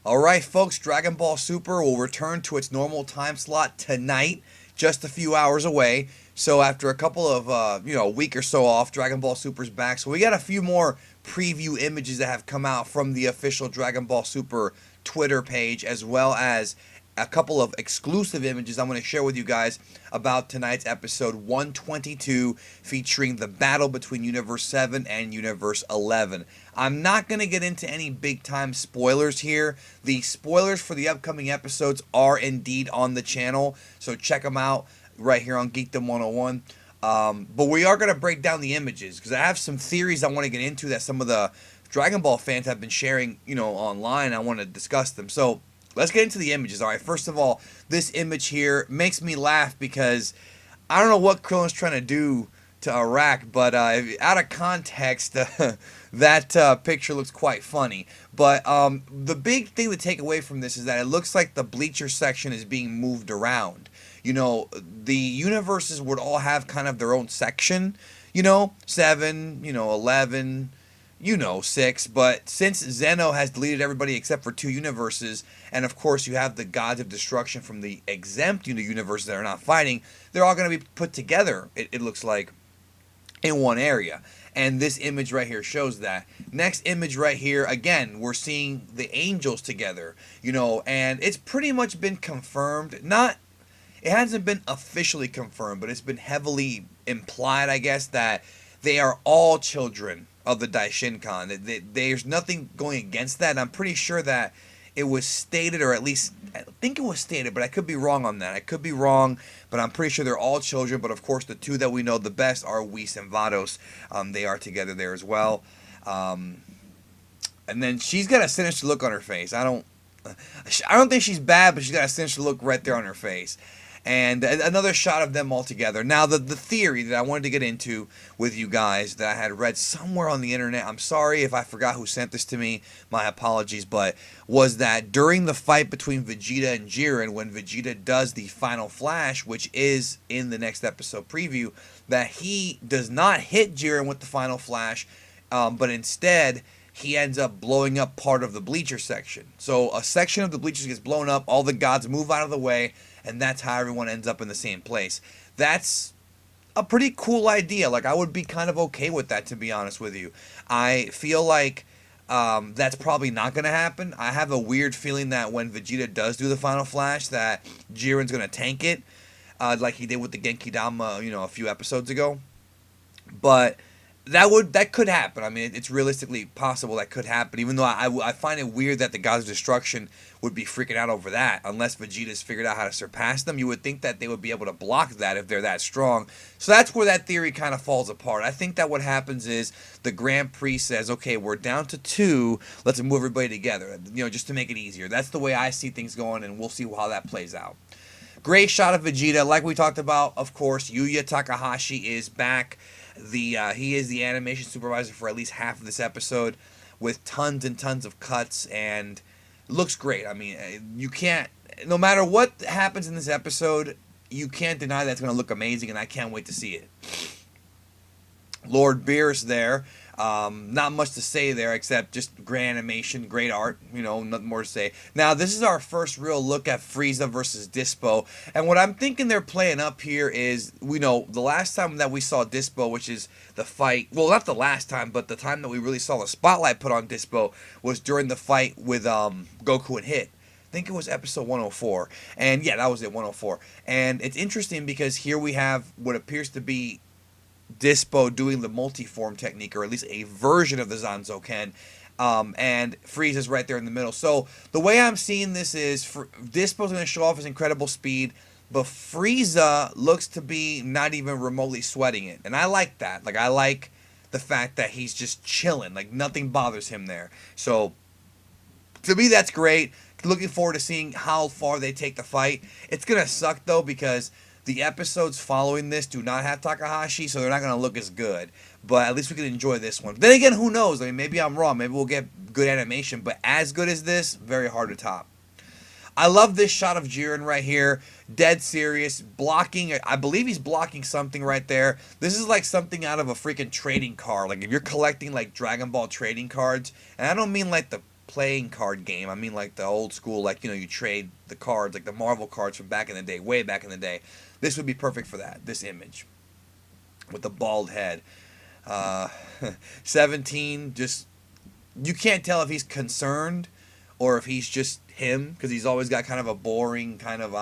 Alright, folks, Dragon Ball Super will return to its normal time slot tonight, just a few hours away. So, after a couple of, a week or so off, Dragon Ball Super's back. So, we got a few more preview images that have come out from the official Dragon Ball Super Twitter page, as well as a couple of exclusive images I'm going to share with you guys about tonight's episode 122, featuring the battle between Universe 7 and Universe 11. I'm not going to get into any big time spoilers here. The spoilers for the upcoming episodes are indeed on the channel, so check them out right here on Geekdom 101. But we are going to break down the images because I have some theories I want to get into that some of the Dragon Ball fans have been sharing, online. I want to discuss them. So let's get into the images. All right, first of all, this image here makes me laugh because I don't know what Krillin's trying to do to Iraq, but out of context, that picture looks quite funny. But the big thing to take away from this is that it looks like the bleacher section is being moved around. The universes would all have kind of their own section, 7, 11, 6. But since Zeno has deleted everybody except for 2 universes, and of course you have the gods of destruction from the exempt universes that are not fighting, they're all going to be put together, it looks like, in one area. And this image right here shows that. Next image right here, again, we're seeing the angels together, and it's pretty much been confirmed. It hasn't been officially confirmed, but it's been heavily implied, I guess, that they are all children of the Daishinkan. There's nothing going against that. And I'm pretty sure that it was stated, or at least I think it was stated, but I could be wrong on that. I could be wrong, but I'm pretty sure they're all children. But of course, the 2 that we know the best are Whis and Vados. They are together there as well. And then she's got a sinister look on her face. I don't think she's bad, but she's got a sinister look right there on her face. And another shot of them all together. Now, the theory that I wanted to get into with you guys that I had read somewhere on the internet, I'm sorry if I forgot who sent this to me, my apologies, but was that during the fight between Vegeta and Jiren, when Vegeta does the final flash, which is in the next episode preview, that he does not hit Jiren with the final flash, but instead he ends up blowing up part of the bleacher section. So a section of the bleachers gets blown up, all the gods move out of the way, and that's how everyone ends up in the same place. That's a pretty cool idea. Like, I would be kind of okay with that, to be honest with you. I feel like that's probably not going to happen. I have a weird feeling that when Vegeta does do the final flash, that Jiren's going to tank it, like he did with the Genki Dama, a few episodes ago. But that could happen. I mean, it's realistically possible that could happen. Even though I find it weird that the Gods of Destruction would be freaking out over that, unless Vegeta's figured out how to surpass them. You would think that they would be able to block that if they're that strong. So that's where that theory kind of falls apart. I think that what happens is the Grand Prix says, "Okay, we're down to 2. Let's move everybody together." Just to make it easier. That's the way I see things going, and we'll see how that plays out. Great shot of Vegeta, like we talked about. Of course, Yuya Takahashi is back. He is the animation supervisor for at least half of this episode, with tons and tons of cuts, and looks great. I mean, you can't, no matter what happens in this episode, you can't deny that it's going to look amazing, and I can't wait to see it. Lord Beerus there. Not much to say there except just great animation, great art, nothing more to say. Now, this is our first real look at Frieza versus Dispo, and what I'm thinking they're playing up here is, the last time that we saw Dispo, which is the fight, well, not the last time, but the time that we really saw the spotlight put on Dispo was during the fight with Goku and Hit. I think it was episode 104, and yeah, that was it, 104. And it's interesting because here we have what appears to be Dispo doing the multi-form technique, or at least a version of the Zanzo-Ken, and Frieza's right there in the middle. So the way I'm seeing this is Dispo's going to show off his incredible speed, but Frieza looks to be not even remotely sweating it, and I like that. Like, I like the fact that he's just chilling, like nothing bothers him there. So to me, that's great. Looking forward to seeing how far they take the fight. It's going to suck, though, because the episodes following this do not have Takahashi, so they're not going to look as good. But at least we can enjoy this one. Then again, who knows? I mean, maybe I'm wrong. Maybe we'll get good animation. But as good as this, very hard to top. I love this shot of Jiren right here. Dead serious. Blocking. I believe he's blocking something right there. This is like something out of a freaking trading card. Like if you're collecting like Dragon Ball trading cards. And I don't mean like the playing card game. I mean like the old school, like, you trade the cards, like the Marvel cards from back in the day, way back in the day. This would be perfect for that, this image. With the bald head. Uh, 17, just, you can't tell if he's concerned or if he's just him, because he's always got kind of a boring kind of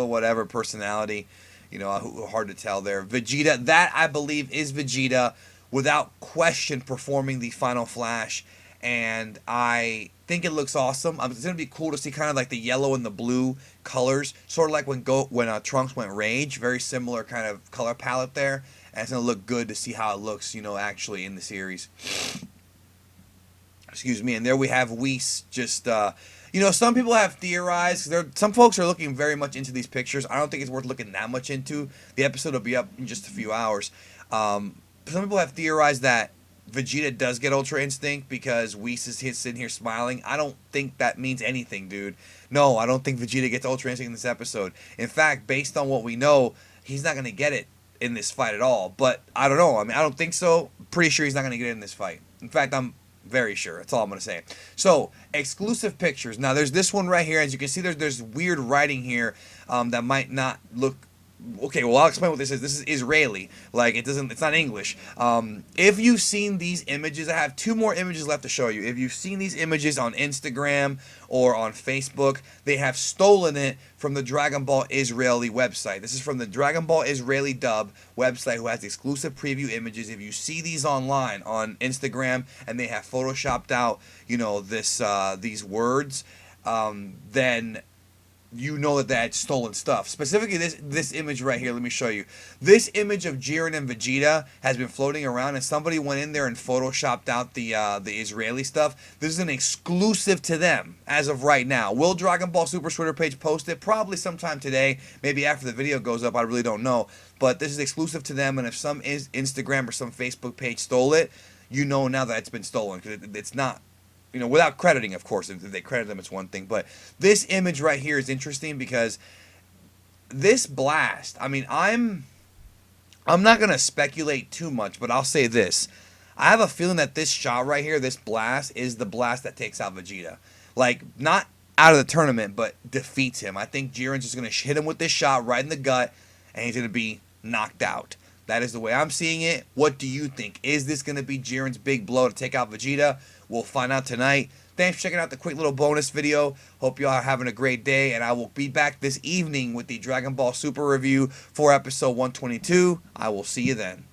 whatever personality. Hard to tell there. Vegeta, that I believe is Vegeta without question performing the Final Flash, and I think it looks awesome. It's gonna be cool to see kind of like the yellow and the blue colors, sort of like when Trunks went Rage. Very similar kind of color palette there, and it's gonna look good to see how it looks, actually in the series. Excuse me. And there we have Whis. Just some people have theorized. Some folks are looking very much into these pictures. I don't think it's worth looking that much into. The episode will be up in just a few hours. Some people have theorized that Vegeta does get Ultra Instinct because Whis is sitting here smiling. I don't think that means anything, dude. No, I don't think Vegeta gets Ultra Instinct in this episode. In fact, based on what we know, he's not going to get it in this fight at all. But I don't know. I mean, I don't think so. Pretty sure he's not going to get it in this fight. In fact, I'm very sure. That's all I'm going to say. So, exclusive pictures. Now, there's this one right here. As you can see, there's weird writing here that might not look... Okay, well, I'll explain what this is. This is Israeli. Like, it's not English. If you've seen these images, I have 2 more images left to show you. If you've seen these images on Instagram or on Facebook, they have stolen it from the Dragon Ball Israeli website. This is from the Dragon Ball Israeli dub website, who has exclusive preview images. If you see these online on Instagram and they have photoshopped out, these words, then you know that that's stolen stuff. Specifically, this image right here. Let me show you. This image of Jiren and Vegeta has been floating around, and somebody went in there and photoshopped out the Israeli stuff. This is an exclusive to them as of right now. Will Dragon Ball Super Twitter page post it? Probably sometime today, maybe after the video goes up. I really don't know. But this is exclusive to them, and if some Instagram or some Facebook page stole it, you know now that it's been stolen, because it's not. Without crediting, of course. If they credit them, it's one thing. But this image right here is interesting because this blast, I mean, I'm not going to speculate too much, but I'll say this. I have a feeling that this shot right here, this blast, is the blast that takes out Vegeta. Like, not out of the tournament, but defeats him. I think Jiren's just going to hit him with this shot right in the gut, and he's going to be knocked out. That is the way I'm seeing it. What do you think? Is this going to be Jiren's big blow to take out Vegeta? We'll find out tonight. Thanks for checking out the quick little bonus video. Hope you all are having a great day, and I will be back this evening with the Dragon Ball Super review for episode 122. I will see you then.